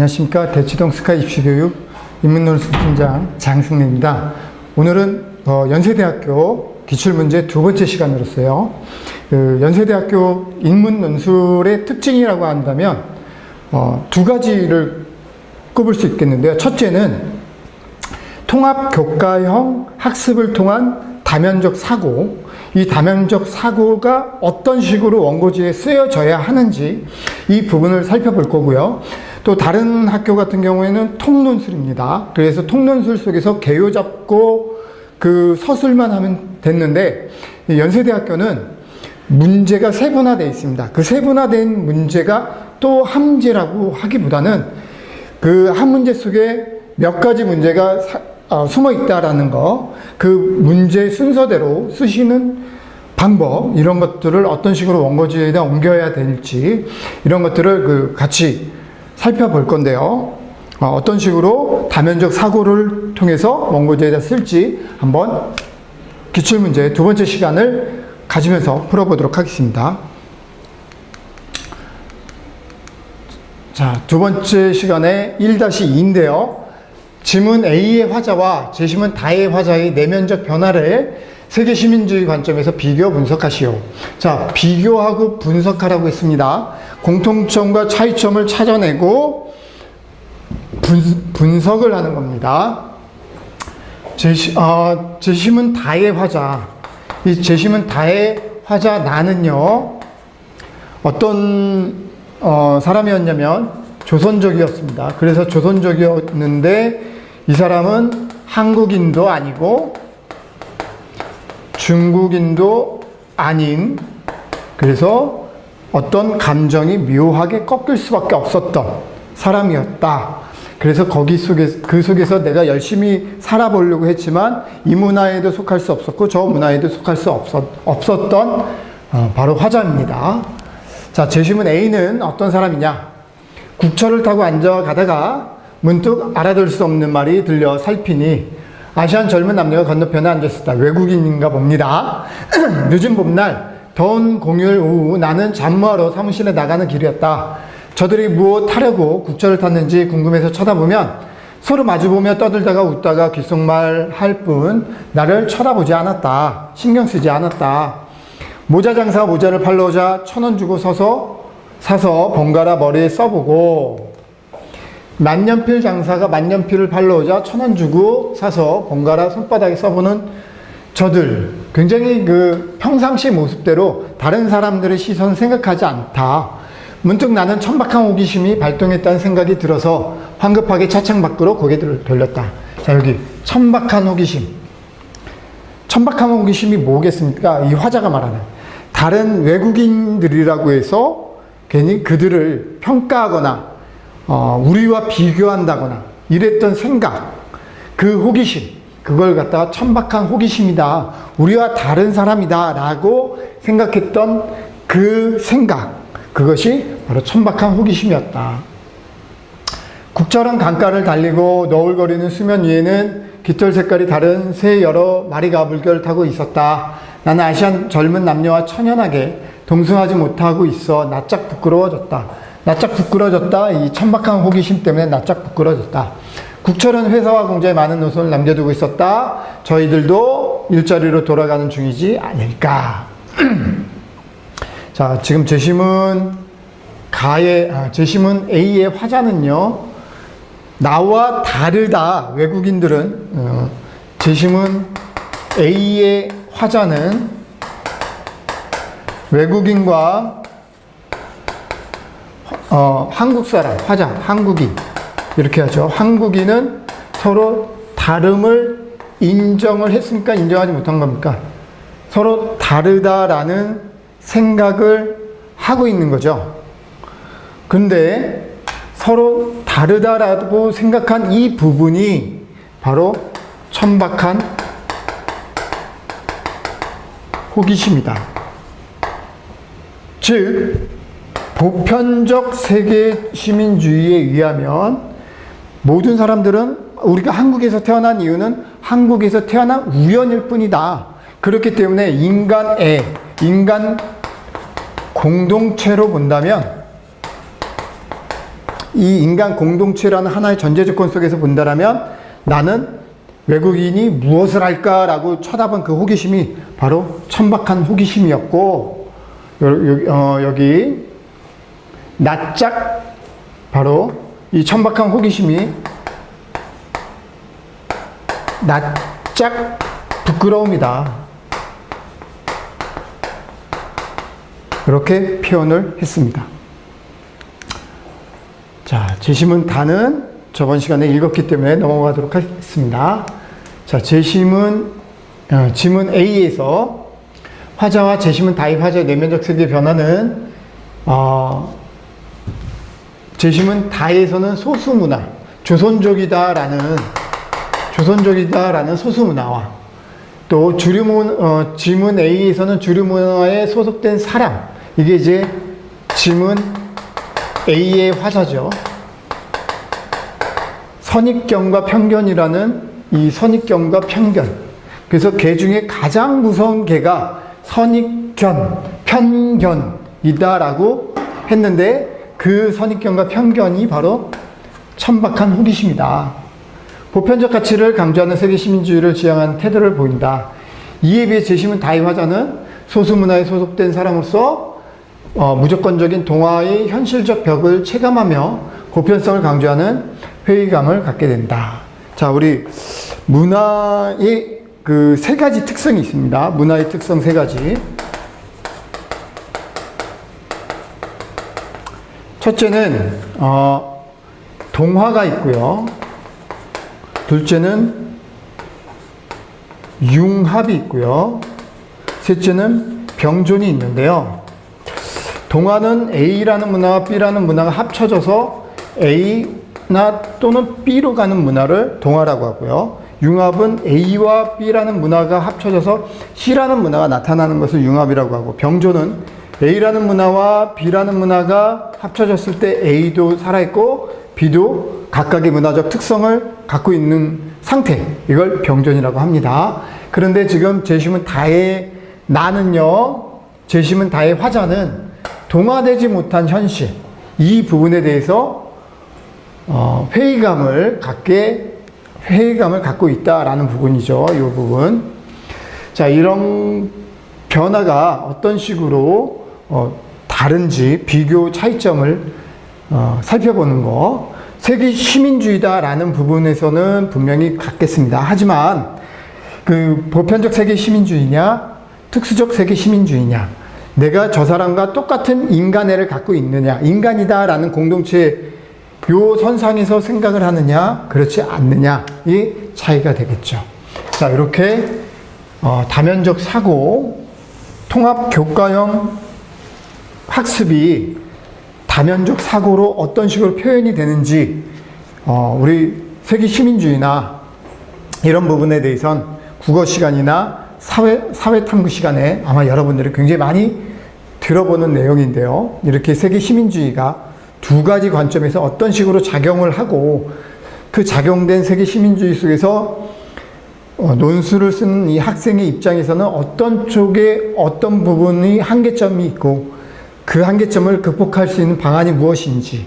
안녕하십니까. 대치동 스카이 입시교육 인문논술 팀장 장승래입니다. 오늘은 연세대학교 기출문제 두 번째 시간으로서요. 연세대학교 인문논술의 특징이라고 한다면 두 가지를 꼽을 수 있겠는데요. 첫째는 통합교과형 학습을 통한 다면적 사고, 이 다면적 사고가 어떤 식으로 원고지에 쓰여져야 하는지 이 부분을 살펴볼 거고요. 또 다른 학교 같은 경우에는 통논술입니다. 그래서 통논술 속에서 개요 잡고 그 서술만 하면 됐는데, 연세대학교는 문제가 세분화되어 있습니다. 그 세분화된 문제가 또 한 문제라고 하기보다는 그 한 문제 속에 몇 가지 문제가 숨어 있다라는 거, 그 문제 순서대로 쓰시는 방법, 이런 것들을 어떤 식으로 원고지에다 옮겨야 될지, 이런 것들을 같이 살펴볼 건데요. 어떤 식으로 다면적 사고를 통해서 원고지에다 쓸지 한번 기출문제 두 번째 시간을 가지면서 풀어보도록 하겠습니다. 자, 두 번째 시간에 1-2인데요. 지문 A의 화자와 제시문 다의 화자의 내면적 변화를 세계 시민주의 관점에서 비교 분석하시오. 자, 비교하고 분석하라고 했습니다. 공통점과 차이점을 찾아내고 분석을 하는 겁니다. 제시문 다의 화자. 이 제시문 다의 화자 나는요, 어떤 사람이었냐면 조선족이었습니다. 그래서 조선족이었는데 이 사람은 한국인도 아니고 중국인도 아닌, 그래서 어떤 감정이 묘하게 꺾일 수밖에 없었던 사람이었다. 그래서 그 속에서 내가 열심히 살아보려고 했지만 이 문화에도 속할 수 없었고 저 문화에도 속할 수 없었던 바로 화자입니다. 자, 제시문 A는 어떤 사람이냐? 국철을 타고 앉아가다가 문득 알아들 수 없는 말이 들려 살피니 아시안 젊은 남녀가 건너편에 앉아있었다. 외국인인가 봅니다. 늦은 봄날 더운 공휴일 오후 나는 잡무하러 사무실에 나가는 길이었다. 저들이 무엇 하려고 국철을 탔는지 궁금해서 쳐다보면 서로 마주보며 떠들다가 웃다가 귓속말 할 뿐 나를 쳐다보지 않았다. 신경 쓰지 않았다. 모자 장사가 모자를 팔러 오자 1,000원 주고 사서 번갈아 머리에 써보고, 만년필 장사가 만년필을 팔러 오자 1,000원 주고 사서 번갈아 손바닥에 써보는 저들, 굉장히 평상시 모습대로 다른 사람들의 시선을 생각하지 않다. 문득 나는 천박한 호기심이 발동했다는 생각이 들어서 황급하게 차창 밖으로 고개를 돌렸다. 자, 여기 천박한 호기심. 천박한 호기심이 뭐겠습니까? 이 화자가 말하는 다른 외국인들이라고 해서 괜히 그들을 평가하거나 우리와 비교한다거나 이랬던 생각, 그 호기심, 그걸 갖다가 천박한 호기심이다, 우리와 다른 사람이다 라고 생각했던 그 생각, 그것이 바로 천박한 호기심이었다. 국철은 강가를 달리고 너울거리는 수면 위에는 깃털 색깔이 다른 새 여러 마리가 물결을 타고 있었다. 나는 아시안 젊은 남녀와 천연하게 동승하지 못하고 있어 낯짝 부끄러워졌다. 낯짝 부끄러워졌다. 이 천박한 호기심 때문에 낯짝 부끄러워졌다. 국철은 회사와 공장에 많은 노선을 남겨두고 있었다. 저희들도 일자리로 돌아가는 중이지 않을까. 자, 지금 제시문 A의 화자는요, 나와 다르다. 외국인들은 제시문 A의 화자는 외국인과 한국 사람, 화자, 한국인 이렇게 하죠. 한국인은 서로 다름을 인정을 했습니까? 인정하지 못한 겁니까? 서로 다르다라는 생각을 하고 있는 거죠. 근데 서로 다르다라고 생각한 이 부분이 바로 천박한 호기심이다. 즉, 보편적 세계 시민주의에 의하면 모든 사람들은 우리가 한국에서 태어난 이유는 한국에서 태어난 우연일 뿐이다. 그렇기 때문에 인간 공동체로 본다면 이 인간 공동체라는 하나의 전제 조건 속에서 본다라면 나는 외국인이 무엇을 할까라고 쳐다본 그 호기심이 바로 천박한 호기심이었고, 여기 낯짝, 바로 이 천박한 호기심이 낯짝 부끄러움이다. 이렇게 표현을 했습니다. 자, 제시문 다는 저번 시간에 읽었기 때문에 넘어가도록 하겠습니다. 자, 제시문, 지문 A에서 화자와 제시문 다의 화자의 내면적 세계 변화는, 제시문 다에서는 소수문화, 조선족이다라는 소수문화와 또 지문 A에서는 주류문화에 소속된 사람, 이게 이제 지문 A의 화자죠. 선입견과 편견이라는 이 선입견과 편견. 그래서 개 중에 가장 무서운 개가 선입견, 편견이다라고 했는데 그 선입견과 편견이 바로 천박한 호기심이다. 보편적 가치를 강조하는 세계 시민주의를 지향하는 태도를 보인다. 이에 비해 제시문 다의 화자는 소수문화에 소속된 사람으로서 무조건적인 동화의 현실적 벽을 체감하며 보편성을 강조하는 회의감을 갖게 된다. 자, 우리 문화의 그 세 가지 특성이 있습니다. 문화의 특성 세 가지. 첫째는 동화가 있고요. 둘째는 융합이 있고요. 셋째는 병존이 있는데요. 동화는 A라는 문화와 B라는 문화가 합쳐져서 A나 또는 B로 가는 문화를 동화라고 하고요. 융합은 A와 B라는 문화가 합쳐져서 C라는 문화가 나타나는 것을 융합이라고 하고, 병존은 A라는 문화와 B라는 문화가 합쳐졌을 때 A도 살아있고 B도 각각의 문화적 특성을 갖고 있는 상태, 이걸 병존이라고 합니다. 그런데 지금 제시문 다의 나는요, 제시문 다의 화자는 동화되지 못한 현실, 이 부분에 대해서 회의감을 갖고 있다라는 부분이죠. 이 부분. 자, 이런 변화가 어떤 식으로 다른지 비교 차이점을 살펴보는 거. 세계 시민주의다라는 부분에서는 분명히 같겠습니다. 하지만 그 보편적 세계 시민주의냐, 특수적 세계 시민주의냐, 내가 저 사람과 똑같은 인간애를 갖고 있느냐, 인간이다라는 공동체 요 선상에서 생각을 하느냐, 그렇지 않느냐, 이 차이가 되겠죠. 자, 이렇게 다면적 사고, 통합 교과형 학습이 다면적 사고로 어떤 식으로 표현이 되는지, 우리 세계 시민주의나 이런 부분에 대해선 국어 시간이나 사회 탐구 시간에 아마 여러분들이 굉장히 많이 들어보는 내용인데요. 이렇게 세계 시민주의가 두 가지 관점에서 어떤 식으로 작용을 하고, 그 작용된 세계 시민주의 속에서 논술을 쓰는 이 학생의 입장에서는 어떤 쪽에 어떤 부분이 한계점이 있고, 그 한계점을 극복할 수 있는 방안이 무엇인지,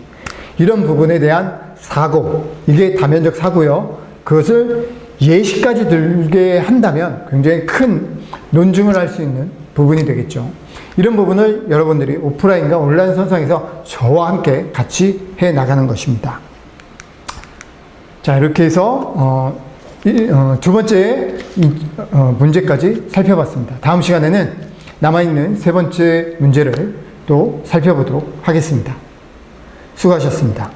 이런 부분에 대한 사고, 이게 다면적 사고요. 그것을 예시까지 들게 한다면 굉장히 큰 논증을 할 수 있는 부분이 되겠죠. 이런 부분을 여러분들이 오프라인과 온라인 선상에서 저와 함께 같이 해 나가는 것입니다. 자, 이렇게 해서 두 번째 문제까지 살펴봤습니다. 다음 시간에는 남아있는 세 번째 문제를 또 살펴보도록 하겠습니다. 수고하셨습니다.